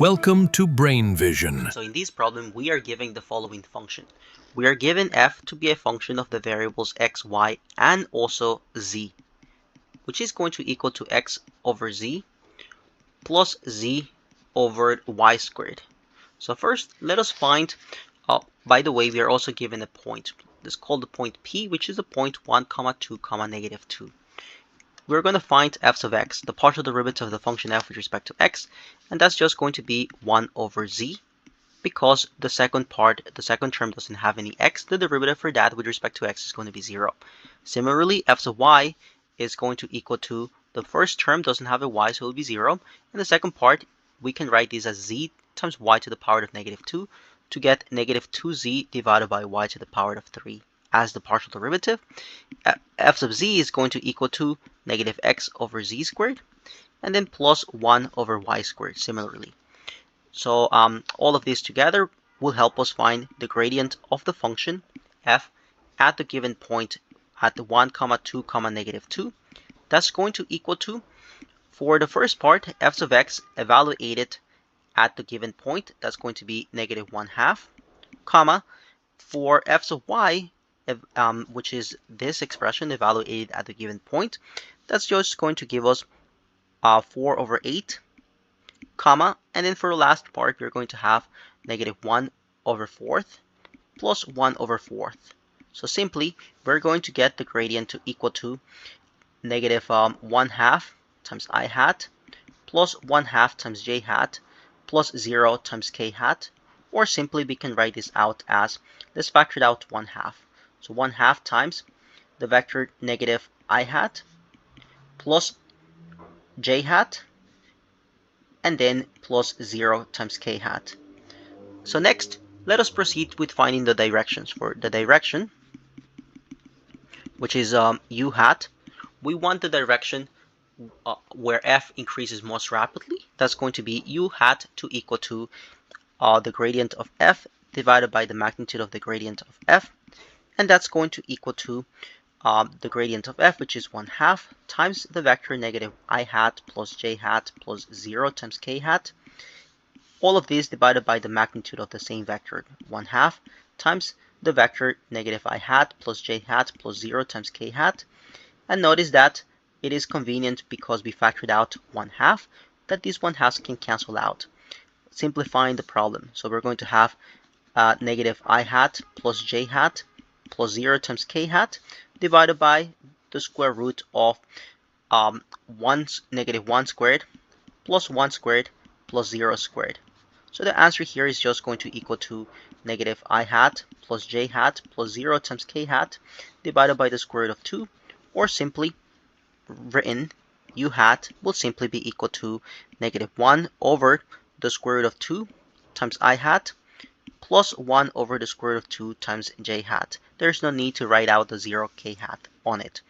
Welcome to Brain Vision. So in this problem, we are given the following function. We are given f to be a function of the variables x, y, and also z, which is going to equal to x over z plus z over y squared. So first, let us find, by the way, we are also given a point. Let's call the point P, which is the point 1, 2, negative 2. We're going to find f of x, the partial derivative of the function f with respect to x, and that's just going to be 1 over z, because the second term doesn't have any x. The derivative for that with respect to x is going to be 0. Similarly, f of y is going to equal to, the first term doesn't have a y, so it will be 0. And the second part, we can write this as z times y to the power of negative 2 to get negative 2z divided by y to the power of 3 as the partial derivative. F sub z is going to equal to negative x over z squared, and then plus 1 over y squared similarly. So all of these together will help us find the gradient of the function f at the given point at the 1, 2, negative 2. That's going to equal to, for the first part, f of x evaluated at the given point, that's going to be negative 1/2, comma, for f of y, which is this expression evaluated at the given point, that's just going to give us 4 over 8, comma, and then for the last part, we're going to have negative 1 over 4th plus 1 over 4th. So simply, we're going to get the gradient to equal to negative 1/2 times I hat plus 1/2 times j hat plus 0 times k hat, or simply we can write this out as, let's factor it out 1/2. So 1/2 times the vector negative I hat plus j hat, and then plus 0 times k hat. So next, let us proceed with finding the directions. For the direction, which is u hat, we want the direction where f increases most rapidly. That's going to be u hat to equal to the gradient of f divided by the magnitude of the gradient of f, and that's going to equal to the gradient of f, which is 1/2, times the vector negative I hat plus j hat plus 0 times k hat. All of these divided by the magnitude of the same vector, 1/2, times the vector negative I hat plus j hat plus 0 times k hat. And notice that it is convenient, because we factored out 1/2, that these 1/2s can cancel out, simplifying the problem. So we're going to have negative I hat plus j hat plus 0 times k hat divided by the square root of negative 1 squared plus 1 squared plus 0 squared. So the answer here is just going to equal to negative I hat plus j hat plus 0 times k hat divided by the square root of 2, or simply written, u hat will simply be equal to negative 1 over the square root of 2 times I hat plus 1 over the square root of 2 times j hat. There's no need to write out the 0 k hat on it.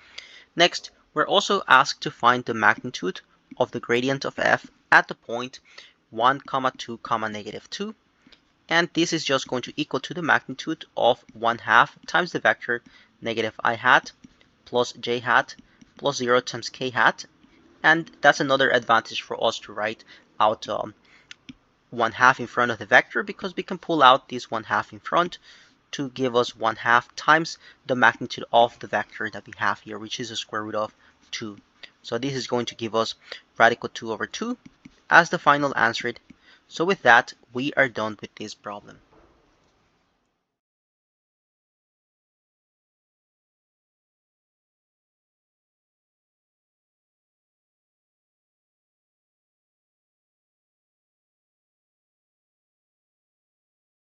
Next, we're also asked to find the magnitude of the gradient of f at the point 1, 2, negative 2. And this is just going to equal to the magnitude of 1/2 times the vector negative I hat plus j hat plus 0 times k hat. And that's another advantage for us to write out 1/2 in front of the vector, because we can pull out this 1/2 in front to give us 1/2 times the magnitude of the vector that we have here, which is the square root of 2. So this is going to give us radical 2 over 2 as the final answer. So with that, we are done with this problem.